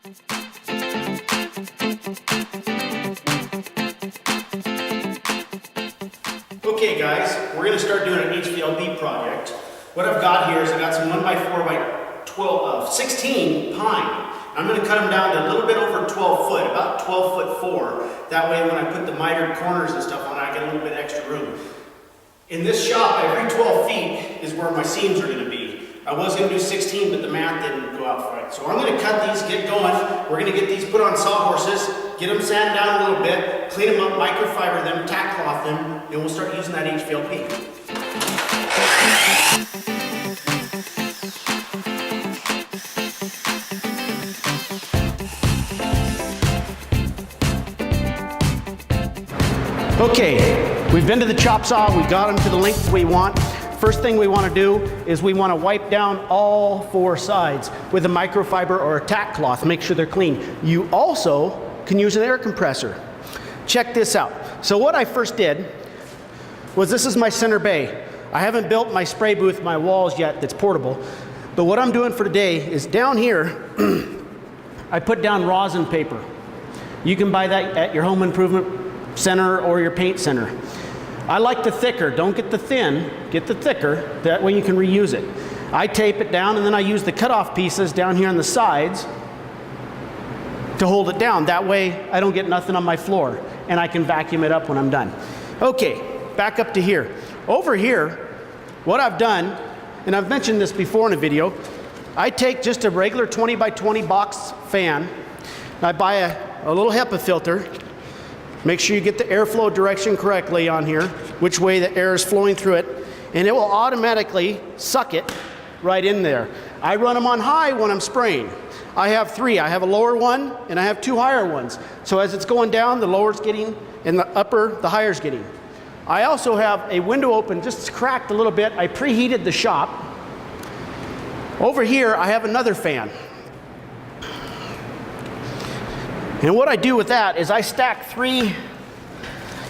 Okay guys, we're going to start doing an HVLP project. What I've got here is I've got some 1x4x16 pine. I'm going to cut them down to a little bit over 12 foot, about 12'4". That way when I put the mitered corners and stuff on it, I get a little bit extra room. In this shop, every 12 feet is where my seams are going to be. I was going to do 16, but the math didn't go out right. So I'm going to cut these, get going. We're going to get these put on sawhorses, get them sanded down a little bit, clean them up, microfiber them, tack cloth them, and we'll start using that HVLP. Okay, we've been to the chop saw, we got them to the length we want. First thing we want to do is we want to wipe down all four sides with a microfiber or a tack cloth, make sure they're clean. You also can use an air compressor. Check this out. So what I first did was, this is my center bay. I haven't built my spray booth, my walls yet, that's portable. But what I'm doing for today is down here, I put down rosin paper. You can buy that at your home improvement center or your paint center. I like the thicker, don't get the thin, get the thicker, that way you can reuse it. I tape it down and then I use the cutoff pieces down here on the sides to hold it down. That way I don't get nothing on my floor and I can vacuum it up when I'm done. Okay, back up to here. Over here, what I've done, and I've mentioned this before in a video, I take just a regular 20 by 20 box fan, and I buy a little HEPA filter. Make sure you get the airflow direction correctly on here, which way the air is flowing through it, and it will automatically suck it right in there. I run them on high when I'm spraying. I have three. I have a lower one and I have two higher ones. So as it's going down, the lower's getting and the upper, the higher's getting. I also have a window open, just cracked a little bit. I preheated the shop. Over here, I have another fan. And what I do with that is I stack 3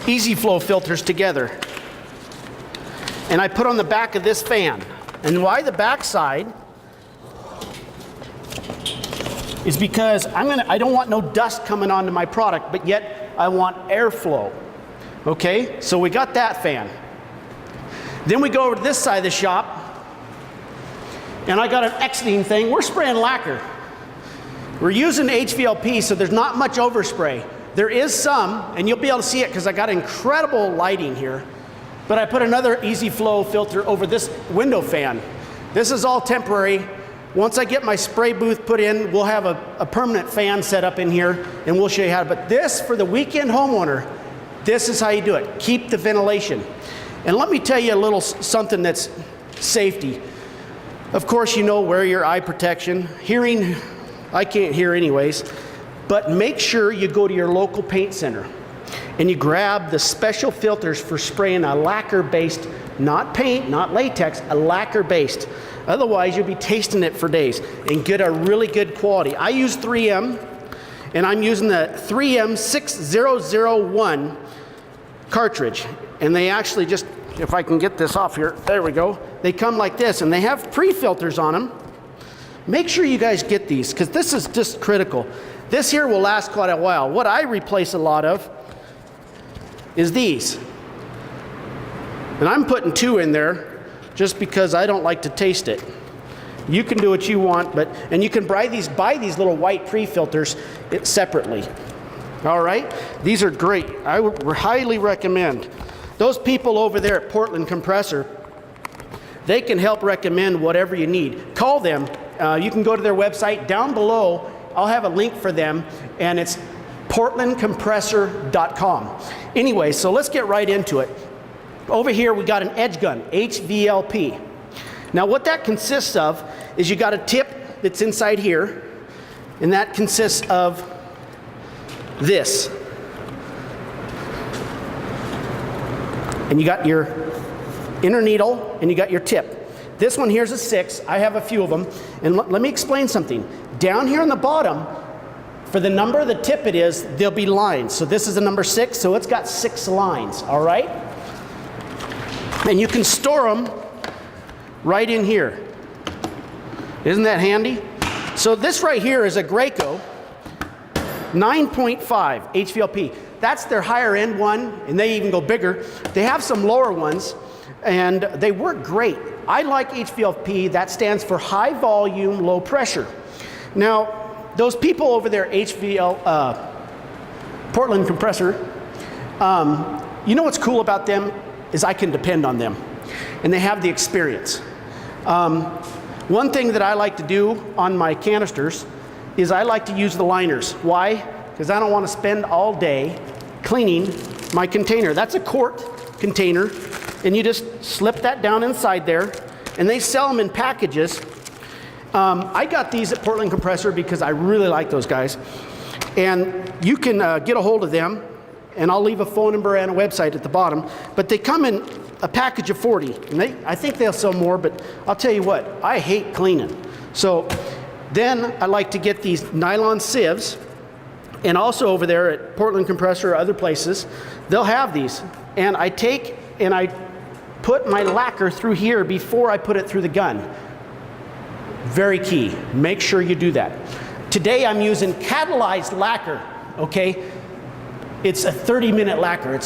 easy flow filters together. And I put on the back of this fan. And why the back side is because I don't want no dust coming onto my product, but yet I want airflow. Okay, so we got that fan. Then we go over to this side of the shop, and I got an exiting thing. We're spraying lacquer. We're using HVLP, so there's not much overspray. There is some, and you'll be able to see it because I got incredible lighting here. But I put another easy flow filter over this window fan. This is all temporary. Once I get my spray booth put in, we'll have a permanent fan set up in here, and we'll show you how to. But this, for the weekend homeowner, this is how you do it. Keep the ventilation. And let me tell you a little something that's safety. Of course, you know, wear your eye protection. Hearing, I can't hear anyways, but make sure you go to your local paint center and you grab the special filters for spraying a lacquer-based, not paint, not latex, a lacquer-based. Otherwise, you'll be tasting it for days and get a really good quality. I use 3M, and I'm using the 3M 6001 cartridge. And they actually just, if I can get this off here, there we go. They come like this, and they have pre-filters on them. Make sure you guys get these, because this is just critical. This here will last quite a while. What I replace a lot of is these. And I'm putting 2 in there just because I don't like to taste it. You can do what you want, and you can buy these little white pre-filters separately. All right? These are great. I would highly recommend. Those people over there at Portland Compressor, they can help recommend whatever you need. Call them. You can go to their website. Down below, I'll have a link for them, and it's portlandcompressor.com. Anyway, so let's get right into it. Over here, we got an edge gun, HVLP. Now, what that consists of is you got a tip that's inside here, and that consists of this. And you got your inner needle, and you got your tip. This one here's a 6. I have a few of them. And let me explain something. Down here on the bottom, for the number of the tip it is, there'll be lines. So this is a number 6, so it's got 6 lines, all right? And you can store them right in here. Isn't that handy? So this right here is a Graco, 9.5 HVLP. That's their higher end one, and they even go bigger. They have some lower ones, and they work great. I like HVLP. That stands for high volume, low pressure. Now, those people over there, Portland compressor, you know what's cool about them is I can depend on them, and they have the experience. One thing that I like to do on my canisters is I like to use the liners. Why? Because I don't want to spend all day cleaning my container. That's a quart container, and you just slip that down inside there, and they sell them in packages. I got these at Portland Compressor because I really like those guys, and you can get a hold of them, and I'll leave a phone number and a website at the bottom, but they come in a package of 40, and I think they'll sell more, but I'll tell you what, I hate cleaning. So then I like to get these nylon sieves, and also over there at Portland Compressor or other places, they'll have these. And I take and I put my lacquer through here before I put it through the gun. Very key, make sure you do that. Today I'm using catalyzed lacquer, okay? It's a 30-minute lacquer.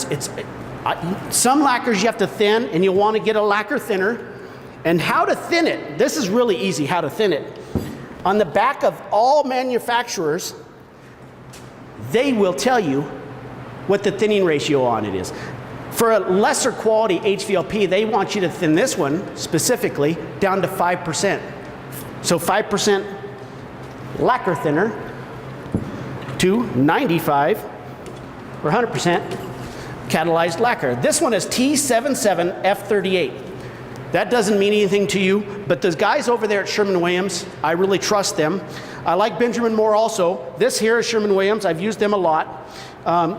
Some lacquers you have to thin, and you'll want to get a lacquer thinner. And how to thin it, this is really easy how to thin it. On the back of all manufacturers, they will tell you what the thinning ratio on it is. For a lesser quality HVLP, they want you to thin this one specifically down to 5%. So 5% lacquer thinner to 95 or 100% catalyzed lacquer. This one is T77F38. That doesn't mean anything to you, but those guys over there at Sherwin-Williams, I really trust them. I like Benjamin Moore also. This here is Sherwin-Williams. I've used them a lot.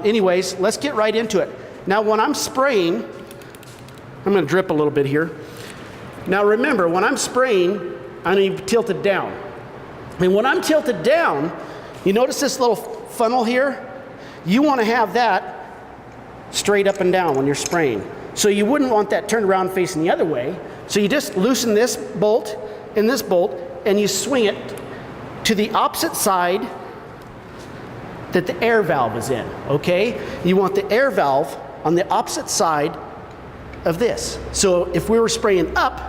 Anyways, let's get right into it. Now, when I'm spraying, I'm going to drip a little bit here. Now, remember, when I'm spraying, I need to tilt it down. And when I'm tilted down, you notice this little funnel here? You want to have that straight up and down when you're spraying. So you wouldn't want that turned around facing the other way. So you just loosen this bolt and this bolt, and you swing it to the opposite side that the air valve is in, okay? You want the air valve on the opposite side of this. So if we were spraying up,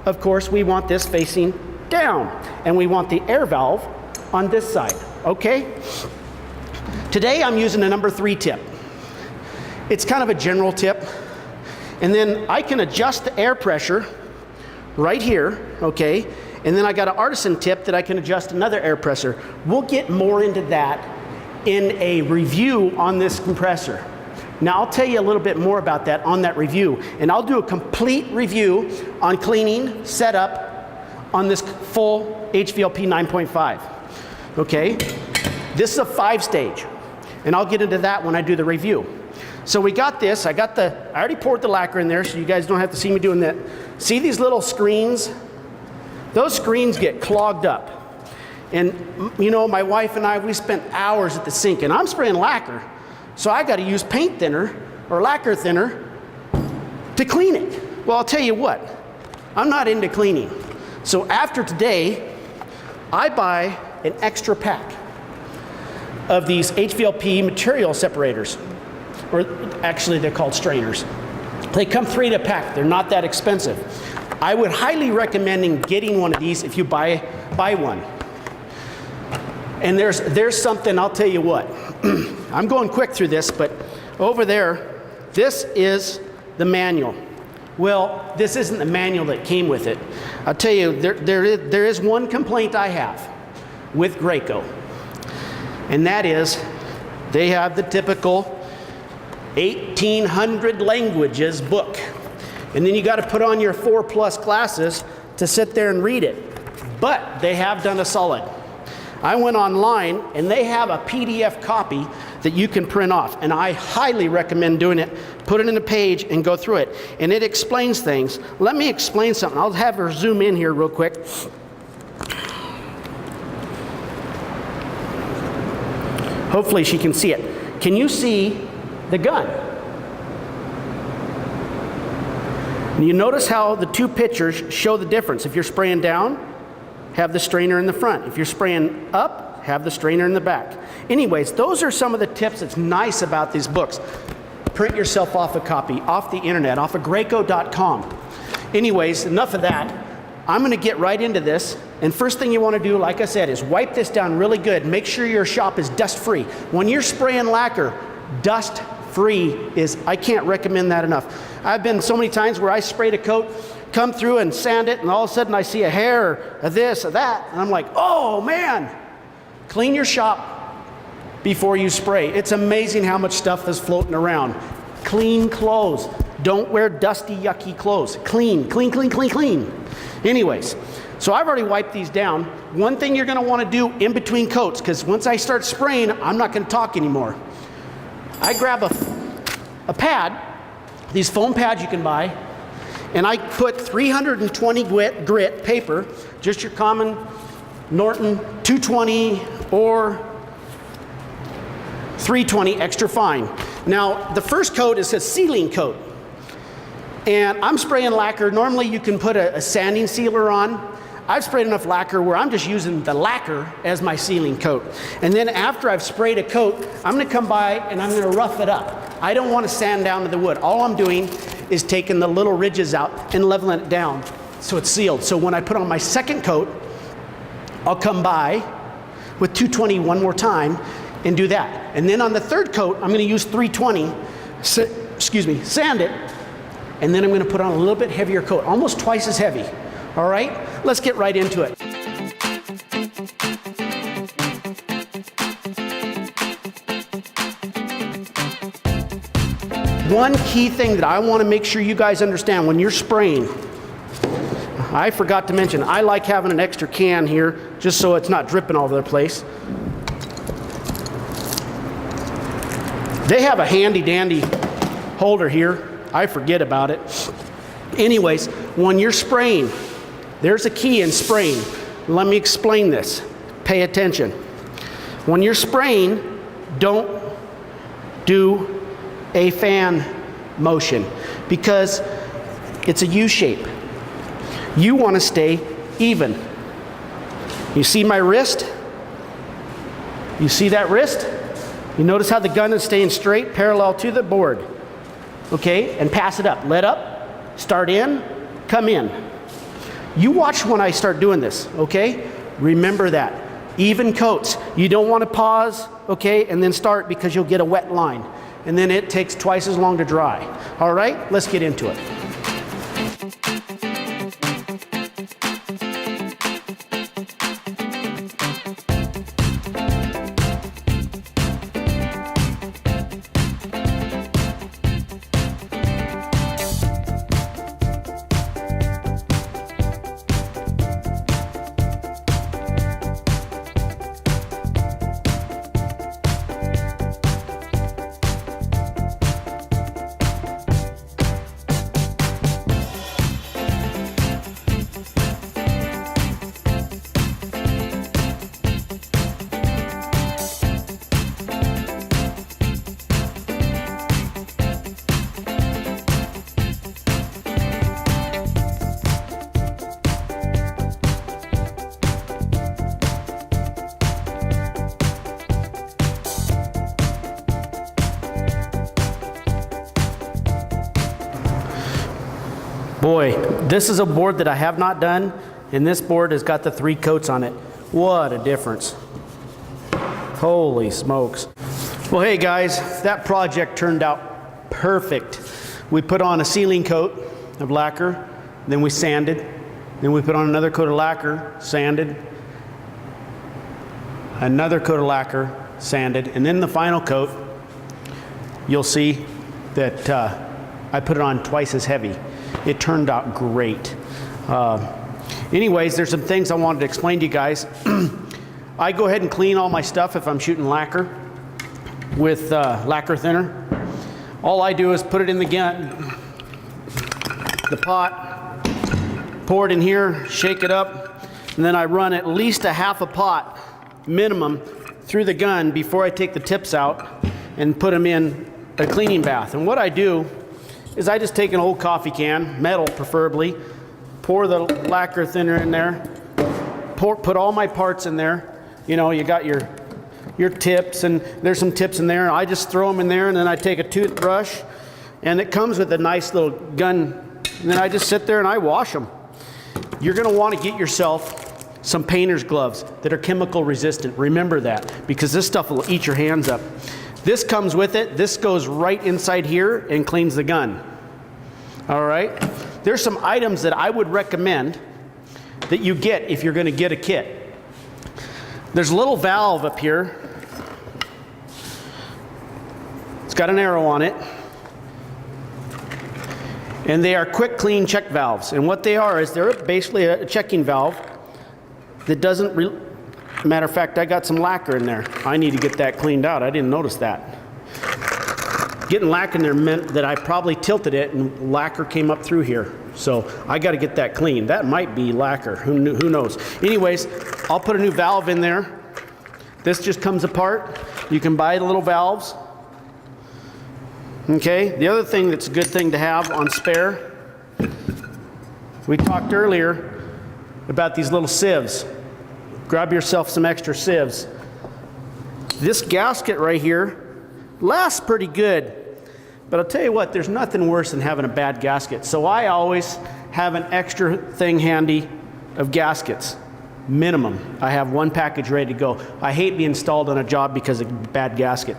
of course, we want this facing down, and we want the air valve on this side, okay? Today I'm using a number 3 tip. It's kind of a general tip, and then I can adjust the air pressure right here, okay? And then I got an artisan tip that I can adjust another air pressure. We'll get more into that in a review on this compressor. Now I'll tell you a little bit more about that on that review, and I'll do a complete review on cleaning, setup on this full HVLP 9.5, okay? This is a 5-stage, and I'll get into that when I do the review. So we got this, I already poured the lacquer in there so you guys don't have to see me doing that. See these little screens? Those screens get clogged up. And you know, my wife and I, we spent hours at the sink, and I'm spraying lacquer. So I gotta use paint thinner or lacquer thinner to clean it. Well, I'll tell you what, I'm not into cleaning. So after today, I buy an extra pack of these HVLP material separators. Or actually they're called strainers. They come 3 in a pack, they're not that expensive. I would highly recommend getting one of these if you buy one. And there's something, I'll tell you what. I'm going quick through this, but over there, this is the manual. Well, this isn't the manual that came with it. I'll tell you, there is one complaint I have with Graco, and that is they have the typical 1800 languages book. And then you got to put on your 4+ glasses to sit there and read it. But they have done a solid. I went online, and they have a PDF copy that you can print off, and I highly recommend doing it. Put it in a page and go through it, and it explains things. Let me explain something. I'll have her zoom in here real quick. Hopefully she can see it. Can you see the gun? And you notice how the 2 pictures show the difference. If you're spraying down, have the strainer in the front. If you're spraying up, have the strainer in the back. Anyways, those are some of the tips that's nice about these books. Print yourself off a copy, off the internet, off of Graco.com. Anyways, enough of that. I'm gonna get right into this. And first thing you wanna do, like I said, is wipe this down really good. Make sure your shop is dust-free. When you're spraying lacquer, dust-free is, I can't recommend that enough. I've been so many times where I sprayed a coat, come through and sand it, and all of a sudden I see a hair of this or that, and I'm like, oh man. Clean your shop before you spray. It's amazing how much stuff is floating around. Clean clothes. Don't wear dusty, yucky clothes. Clean, clean, clean, clean, clean. Anyways, so I've already wiped these down. One thing you're gonna wanna do in between coats, because once I start spraying, I'm not gonna talk anymore. I grab a pad, these foam pads you can buy, and I put 320 grit paper, just your common Norton 220 or 320 extra fine. Now, the first coat is a sealing coat. And I'm spraying lacquer. Normally you can put a sanding sealer on. I've sprayed enough lacquer where I'm just using the lacquer as my sealing coat. And then after I've sprayed a coat, I'm gonna come by and I'm gonna rough it up. I don't wanna sand down to the wood. All I'm doing is taking the little ridges out and leveling it down so it's sealed. So when I put on my second coat, I'll come by with 220 one more time and do that. And then on the third coat, I'm gonna use 320, sand it, and then I'm gonna put on a little bit heavier coat, almost twice as heavy. All right, let's get right into it. One key thing that I wanna make sure you guys understand when you're spraying, I forgot to mention, I like having an extra can here just so it's not dripping all over the place. They have a handy dandy holder here. I forget about it. Anyways, when you're spraying, there's a key in spraying. Let me explain this. Pay attention. When you're spraying, don't do a fan motion because it's a U shape. You want to stay even. You see my wrist? You see that wrist? You notice how the gun is staying straight, parallel to the board. Okay, and pass it up. Let up, start in, come in. You watch when I start doing this, okay? Remember that. Even coats. You don't want to pause, okay, and then start because you'll get a wet line. And then it takes twice as long to dry. All right, let's get into it. Boy, this is a board that I have not done, and this board has got the 3 coats on it. What a difference. Holy smokes. Well, hey guys, that project turned out perfect. We put on a sealing coat of lacquer, then we sanded, then we put on another coat of lacquer, sanded, another coat of lacquer, sanded, and then the final coat, you'll see that I put it on twice as heavy. It turned out great. Anyways, there's some things I wanted to explain to you guys. I go ahead and clean all my stuff if I'm shooting lacquer with lacquer thinner. All I do is put it in the pot, pour it in here, shake it up, and then I run at least a half a pot minimum through the gun before I take the tips out and put them in a cleaning bath. And what I do is I just take an old coffee can, metal preferably, pour the lacquer thinner in there, put all my parts in there, you know, you got your tips, and there's some tips in there. I just throw them in there, and then I take a toothbrush, and it comes with a nice little gun, and then I just sit there and I wash them. You're gonna wanna get yourself some painter's gloves that are chemical resistant. Remember that, because this stuff will eat your hands up. This comes with it. This goes right inside here and cleans the gun. All right? There's some items that I would recommend that you get if you're gonna get a kit. There's a little valve up here. It's got an arrow on it. And they are quick clean check valves. And what they are is they're basically a checking valve that doesn't, matter of fact, I got some lacquer in there. I need to get that cleaned out. I didn't notice that. Getting lacquer in there meant that I probably tilted it and lacquer came up through here. So I got to get that clean. That might be lacquer. Who knows? Anyways, I'll put a new valve in there. This just comes apart. You can buy the little valves. Okay, the other thing that's a good thing to have on spare, we talked earlier about these little sieves. Grab yourself some extra sieves. This gasket right here lasts pretty good, but I'll tell you what, there's nothing worse than having a bad gasket. So I always have an extra thing handy of gaskets. Minimum. I have one package ready to go. I hate being stalled on a job because of a bad gasket.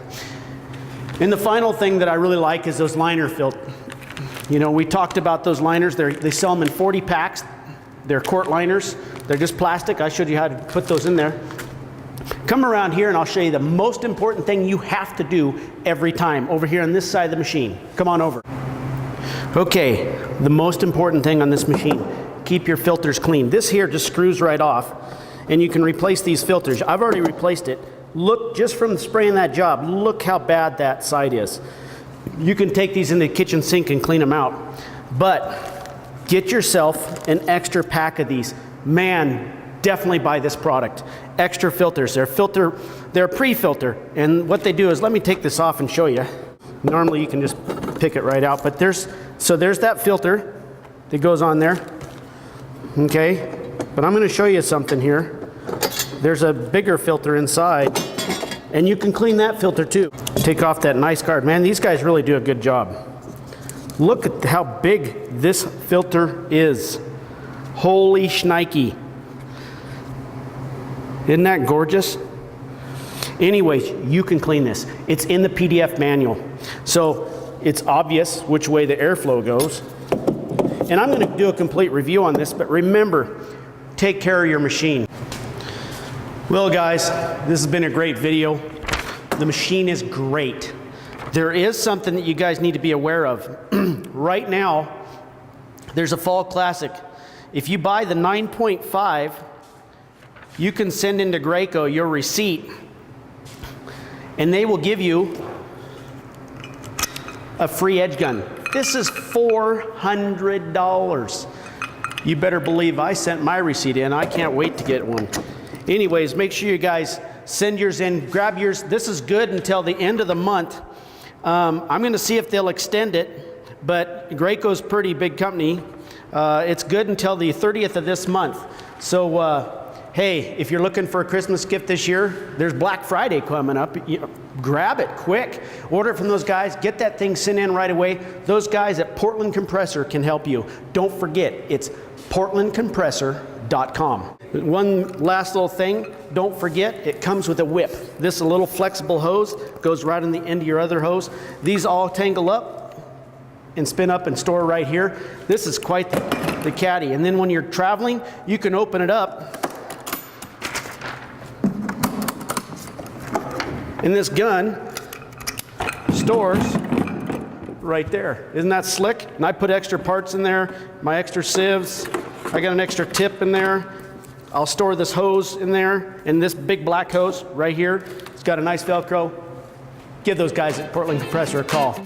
And the final thing that I really like is those liner filters. You know, we talked about those liners. They sell them in 40 packs. They're quart liners. They're just plastic. I showed you how to put those in there. Come around here and I'll show you the most important thing you have to do every time over here on this side of the machine. Come on over. Okay, the most important thing on this machine, keep your filters clean. This here just screws right off and you can replace these filters. I've already replaced it. Look, just from spraying that job, look how bad that side is. You can take these in the kitchen sink and clean them out. But get yourself an extra pack of these. Man, definitely buy this product. Extra filters. They're pre-filter. And what they do is, let me take this off and show you. Normally you can just pick it right out, but there's that filter that goes on there. Okay, but I'm going to show you something here. There's a bigger filter inside, and you can clean that filter too. Take off that nice guard. Man, these guys really do a good job. Look at how big this filter is. Holy shnikey. Isn't that gorgeous? Anyways, you can clean this. It's in the PDF manual. So it's obvious which way the airflow goes. And I'm going to do a complete review on this, but remember, take care of your machine. Well guys, this has been a great video. The machine is great. There is something that you guys need to be aware of. Right now, there's a fall classic. If you buy the 9.5, you can send into Graco your receipt and they will give you a free edge gun. This is $400. You better believe I sent my receipt in. I can't wait to get one. Anyways, make sure you guys send yours in, grab yours. This is good until the end of the month. I'm going to see if they'll extend it, but Graco's a pretty big company. It's good until the 30th of this month. So, hey, if you're looking for a Christmas gift this year, there's Black Friday coming up. Grab it quick. Order it from those guys. Get that thing sent in right away. Those guys at Portland Compressor can help you. Don't forget, it's portlandcompressor.com. One last little thing, don't forget, it comes with a whip. This is a little flexible hose, goes right on the end of your other hose. These all tangle up and spin up and store right here. This is quite the caddy. And then when you're traveling, you can open it up. And this gun stores right there. Isn't that slick? And I put extra parts in there, my extra sieves. I got an extra tip in there. I'll store this hose in there, and this big black hose right here. It's got a nice Velcro. Give those guys at Portland Compressor a call.